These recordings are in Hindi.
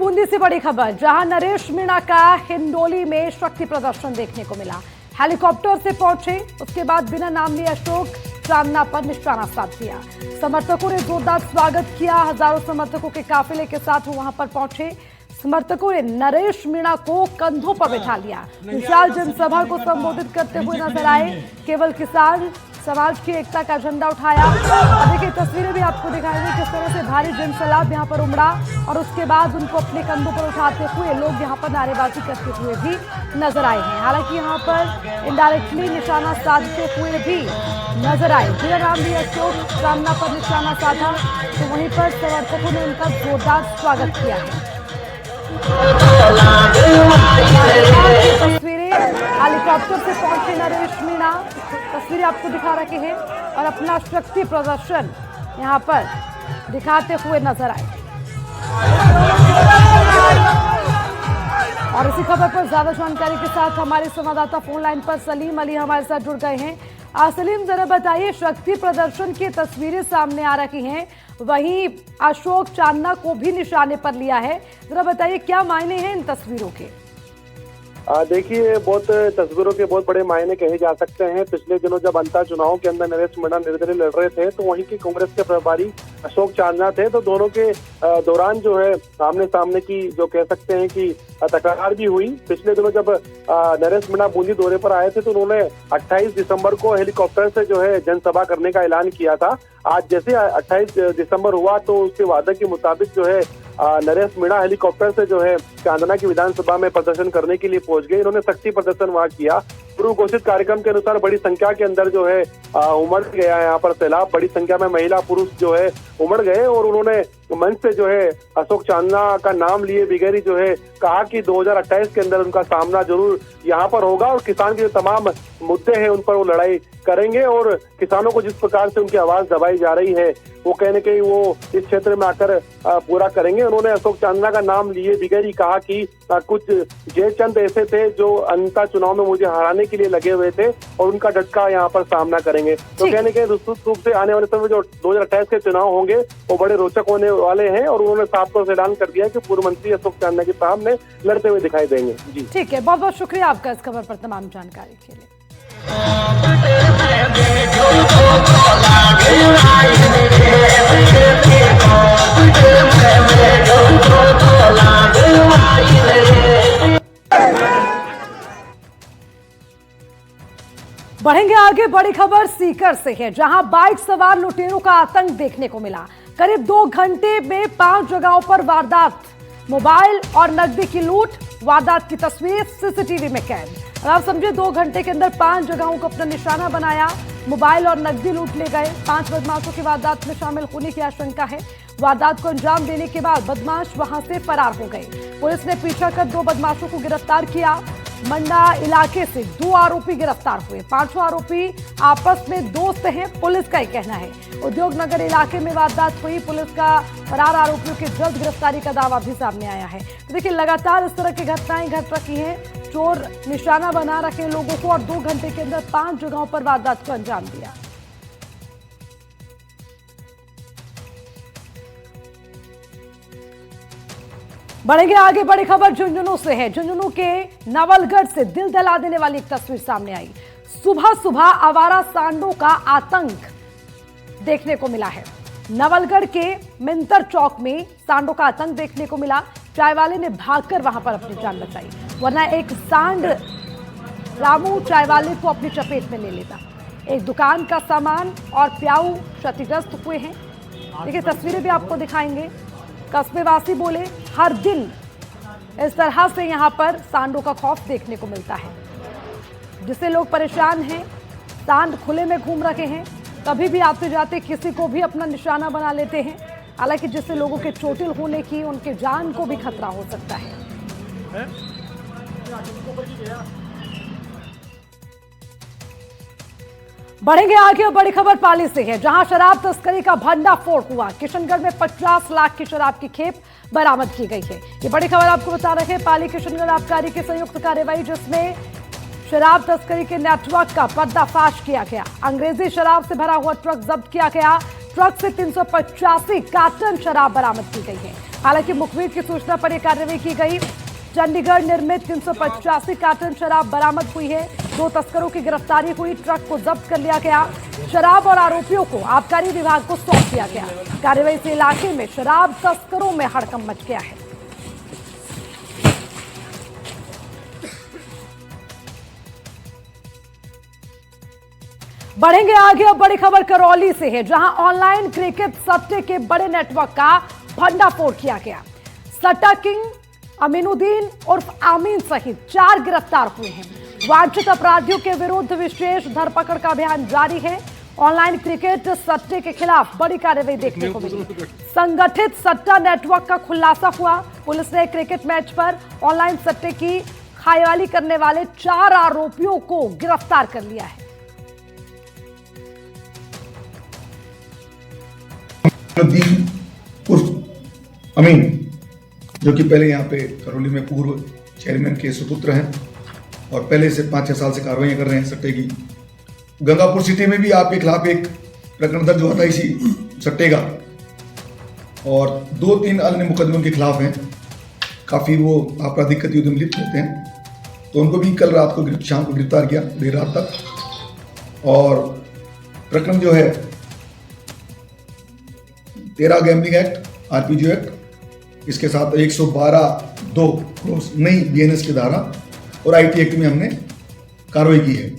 बूंदी से बड़ी खबर, जहां नरेश मीणा का हिंडोली में शक्ति प्रदर्शन देखने को मिला। हेलीकॉप्टर से पहुंचे, उसके बाद बिना नाम लिए अशोक चांदना पर निशाना साध दिया। समर्थकों ने जोरदार स्वागत किया। हजारों समर्थकों के काफिले के साथ वो वहां पर पहुंचे। समर्थकों ने नरेश मीणा को कंधों पर बिठा लिया। विशाल जनसभा को संबोधित करते हुए नजर आए। केवल किसान समाज की एकता का झंडा उठाया। देखिए तस्वीरें भी आपको दिखाएंगे किस तरह से भारी जनसैलाब यहाँ पर उमड़ा और उसके बाद उनको अपने कंधों पर उठाते हुए लोग यहाँ पर नारेबाजी करते हुए भी नजर आए हैं। हालांकि यहाँ पर इनडायरेक्टली निशाना साधते हुए भी नजर आए। जिला नाम भी अशोक चांदना पर निशाना साधा, तो वहीं पर समर्थकों ने उनका जोरदार स्वागत किया है। तस्वीरें हेलीकॉप्टर से पहुंचे नरेश मीणा, तस्वीरें आपको दिखा रहे हैं और अपना शक्ति प्रदर्शन यहां पर दिखाते हुए नजर आए। और इसी खबर पर ज्यादा जानकारी के साथ हमारे संवाददाता फोन लाइन पर सलीम अली हमारे साथ जुड़ गए हैं। सलीम, जरा बताइए, शक्ति प्रदर्शन की तस्वीरें सामने आ रही हैं, वहीं अशोक चांदना को भी निशाने पर लिया है। जरा बताइए क्या मायने हैं इन तस्वीरों के? देखिए, बहुत तस्वीरों के बहुत बड़े मायने कहे जा सकते हैं। पिछले दिनों जब अंतर चुनाव के अंदर नरेश मीणा निर्दलीय लड़ रहे थे, तो वहीं के कांग्रेस के प्रभारी अशोक चांदना थे, तो दोनों के दौरान जो है आमने सामने की जो कह सकते हैं कि तकरार भी हुई। पिछले दिनों जब नरेश मीणा बूंदी दौरे पर आए थे, तो उन्होंने 28 दिसंबर को हेलीकॉप्टर से जो है जनसभा करने का ऐलान किया था। आज जैसे 28 दिसंबर हुआ, तो उसके वादे के मुताबिक जो है नरेश मीणा हेलीकॉप्टर से जो है चांदना की विधानसभा में प्रदर्शन करने के लिए पहुंच गए। इन्होंने शक्ति प्रदर्शन वहां किया। पूर्व घोषित कार्यक्रम के अनुसार बड़ी संख्या के अंदर जो है उमड़ गया है यहाँ पर सैलाब। बड़ी संख्या में महिला पुरुष जो है उमड़ गए और उन्होंने मंच से जो है अशोक चांदना का नाम लिए बगैर ही जो है कहा कि 2028 के अंदर उनका सामना जरूर यहाँ पर होगा और किसान के जो तमाम मुद्दे हैं उन पर वो लड़ाई करेंगे और किसानों को जिस प्रकार से उनकी आवाज दबाई जा रही है वो कहीं न कहीं वो इस क्षेत्र में आकर पूरा करेंगे। उन्होंने अशोक चांदना का नाम लिए बगैर ही कहा कि कुछ जयचंद ऐसे थे जो अंतर चुनाव में मुझे हराने के लिए लगे हुए थे और उनका डटका यहाँ पर सामना करेंगे। तो कहने के निश्चित रूप से आने वाले समय जो 2028 के चुनाव होंगे वो बड़े रोचक होने वाले हैं और उन्होंने साफ तौर से ऐलान कर दिया कि पूर्व मंत्री अशोक चांदना के सामने लड़ते हुए दिखाई देंगे। जी ठीक है, बहुत बहुत शुक्रिया आपका इस खबर पर तमाम जानकारी के लिए। बढ़ेंगे आगे, बड़ी खबर सीकर से है, जहां बाइक सवार लुटेरों का आतंक देखने को मिला। करीब 2 घंटे में 5 जगहों पर वारदात, मोबाइल और नकदी की लूट। वारदात की तस्वीर सीसीटीवी में कैद। आप समझे, 2 घंटे के अंदर 5 जगहों को अपना निशाना बनाया, मोबाइल और नकदी लूट ले गए। 5 बदमाशों की वारदात में शामिल होने की आशंका है। वारदात को अंजाम देने के बाद बदमाश वहां से फरार हो गए। पुलिस ने पीछा कर 2 बदमाशों को गिरफ्तार किया। मंडा इलाके से 2 आरोपी गिरफ्तार हुए। 5 आरोपी आपस में दोस्त हैं, पुलिस का ही कहना है। उद्योग नगर इलाके में वारदात हुई। पुलिस का फरार आरोपियों की जल्द गिरफ्तारी का दावा भी सामने आया है। तो देखिए, लगातार इस तरह की घटनाएं घट रही हैं। चोर निशाना बना रखे लोगों को और 2 घंटे के अंदर 5 जगहों पर वारदात को अंजाम दिया। बढ़ेंगे आगे, बड़ी खबर झुंझुनू से है। झुंझुनू के नवलगढ़ से दिल दहला देने वाली एक तस्वीर सामने आई। सुबह सुबह आवारा सांडों का आतंक देखने को मिला है। नवलगढ़ के मिंतर चौक में सांडों का आतंक देखने को मिला। चाय वाले ने भागकर वहां पर अपनी जान बचाई, वरना एक सांड रामू चाय वाले को अपनी चपेट में ले लेता। एक दुकान का सामान और प्याऊ क्षतिग्रस्त हुए हैं। देखिए तस्वीरें भी आपको दिखाएंगे। कस्बेवासी बोले, हर दिन इस तरह से यहाँ पर सांडों का खौफ देखने को मिलता है, जिससे लोग परेशान हैं। सांड खुले में घूम रहे हैं, कभी भी आते जाते किसी को भी अपना निशाना बना लेते हैं। हालांकि जिससे लोगों के चोटिल होने की, उनके जान को भी खतरा हो सकता है। बढ़ेंगे आगे और बड़ी खबर पाली से है, जहां शराब तस्करी का भंडाफोड़ हुआ। किशनगढ़ में 50 लाख की शराब की खेप बरामद की गई है। ये बड़ी खबर आपको बता रहे हैं, पाली किशनगढ़ आबकारी की संयुक्त कार्रवाई, जिसमें शराब तस्करी के नेटवर्क का पर्दाफाश किया गया। अंग्रेजी शराब से भरा हुआ ट्रक जब्त किया गया। ट्रक से 385 कार्टन शराब बरामद की गई है। हालांकि मुखबिर की सूचना पर यह कार्रवाई की गई। चंडीगढ़ निर्मित 385 कार्टन शराब बरामद हुई है। 2 तस्करों की गिरफ्तारी हुई। ट्रक को जब्त कर लिया गया। शराब और आरोपियों को आबकारी विभाग को सौंप दिया गया। कार्रवाई से इलाके में शराब तस्करों में हड़कंप मच गया है। बढ़ेंगे आगे। अब बड़ी खबर करौली से है, जहां ऑनलाइन क्रिकेट सट्टे के बड़े नेटवर्क का भंडाफोड़ किया गया। सट्टा किंग अमीनुद्दीन उर्फ आमीन सहित 4 गिरफ्तार हुए हैं। वांछित अपराधियों के विरुद्ध विशेष धरपकड़ का अभियान जारी है। ऑनलाइन क्रिकेट सट्टे के खिलाफ बड़ी कार्रवाई देखने को मिली। संगठित सट्टा नेटवर्क का खुलासा हुआ। पुलिस ने क्रिकेट मैच पर ऑनलाइन सट्टे की खायवाली करने वाले 4 आरोपियों को गिरफ्तार कर लिया है। उर्फ अमीन, जो कि पहले यहाँ पे करौली में पूर्व चेयरमैन के सुपुत्र हैं और पहले से 5-6 साल से कार्रवाई कर रहे हैं सट्टे की। गंगापुर सिटी में भी आपके खिलाफ एक प्रकरण दर्ज हुआ था इसी सट्टे का, और 2-3 अन्य मुकदमों के खिलाफ हैं। काफ़ी वो आपराधिक गतिविधियों में लिप्त होते हैं, तो उनको भी कल रात को शाम को गिरफ्तार किया देर रात तक। और प्रकरण जो है 13 गैम्बलिंग एक्ट, आरपीजी एक्ट, इसके साथ 112(2) नई बीएनएस की धारा और आईटी एक्ट में हमने कार्रवाई की है।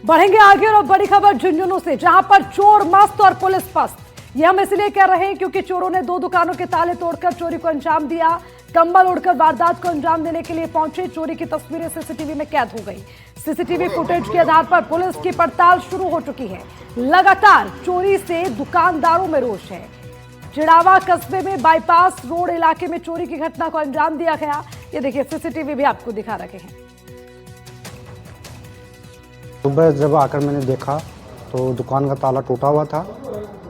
बढ़ेंगे आगे और अब बड़ी खबर झुंझुनू से, जहां पर चोर मस्त और पुलिस पस्त। यह हम इसलिए कह रहे हैं क्योंकि चोरों ने 2 दुकानों के ताले तोड़कर चोरी को अंजाम दिया। कंबल ओढ़कर वारदात को अंजाम देने के लिए पहुंचे। चोरी की तस्वीरें सीसीटीवी में कैद हो गई। सीसीटीवी फुटेज के आधार पर पुलिस की पड़ताल शुरू हो चुकी है। लगातार चोरी से दुकानदारों में रोष है। चिड़ावा कस्बे में बाईपास रोड इलाके में चोरी की घटना को अंजाम दिया गया। ये देखिए, सीसीटीवी भी आपको दिखा रखे हैं। सुबह जब आकर मैंने देखा तो दुकान का ताला टूटा हुआ था,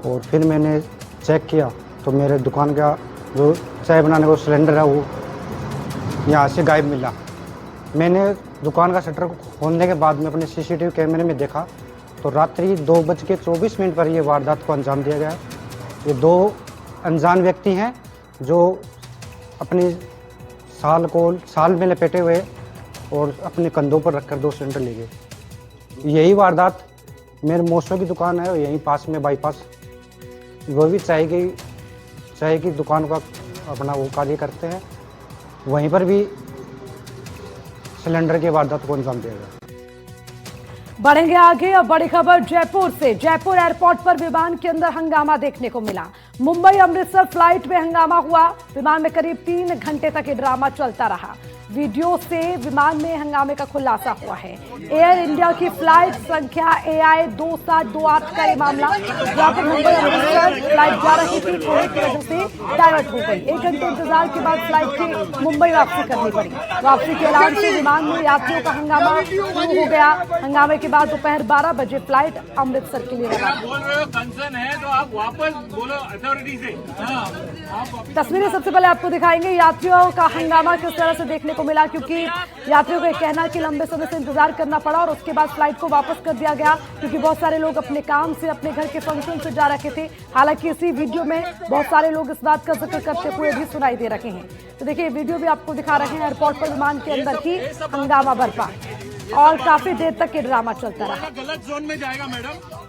और फिर मैंने चेक किया तो मेरे दुकान का जो चाय बनाने का सिलेंडर है वो यहाँ से गायब मिला। मैंने दुकान का शटर को खोलने के बाद में अपने सीसीटीवी कैमरे में देखा तो रात्रि 2:24 पर ये वारदात को अंजाम दिया गया। ये 2 अनजान व्यक्ति हैं जो अपनी साल में लपेटे हुए और अपने कंधों पर रखकर 2 सिलेंडर ले गए। यही वारदात मेरे मौसों की दुकान है, यहीं पास में बाईपास, वो भी चाय की दुकान का अपना वो कार्य करते हैं, वहीं पर भी सिलेंडर के वारदात को अंजाम दिया गया। बढ़ेंगे आगे। अब बड़ी खबर जयपुर से। जयपुर एयरपोर्ट पर विमान के अंदर हंगामा देखने को मिला। मुंबई अमृतसर फ्लाइट में हंगामा हुआ। विमान में करीब 3 घंटे तक ये ड्रामा चलता रहा। वीडियो से विमान में हंगामे का खुलासा हुआ है। एयर इंडिया की फ्लाइट संख्या AI 2728 का ये मामला, जहां पर मुंबई अमृतसर फ्लाइट जा रही थी, कोविड की वजह से डाइवर्ट हो गई। 1 घंटे इंतजार के बाद फ्लाइट की मुंबई वापसी करनी पड़ी। वापसी के ऐलान से विमान में यात्रियों का हंगामा शुरू हो गया। हंगामे के बाद दोपहर 12 बजे फ्लाइट अमृतसर के लिए रवाना। बोल रहे हो कंसर्न है तो आप वापस बोलो अथॉरिटी से। तस्वीरें सबसे पहले आपको दिखाएंगे। यात्रियों का हंगामा किस तरह से देखने को मिला, क्योंकि यात्रियों का कहना कि लंबे समय से इंतजार करना पड़ा और उसके बाद फ्लाइट को वापस कर दिया गया, क्योंकि बहुत सारे लोग अपने काम से, अपने घर के फंक्शन से जा रखे थे। हालांकि इसी वीडियो में बहुत सारे लोग इस बात का जिक्र करते हुए भी सुनाई दे रहे हैं। तो देखिए, वीडियो भी आपको दिखा रहे हैं। एयरपोर्ट पर विमान के अंदर ही हंगामा बरपा और काफी देर तक ये ड्रामा चलता रहा। गलत जोन में जाएगा मैडम।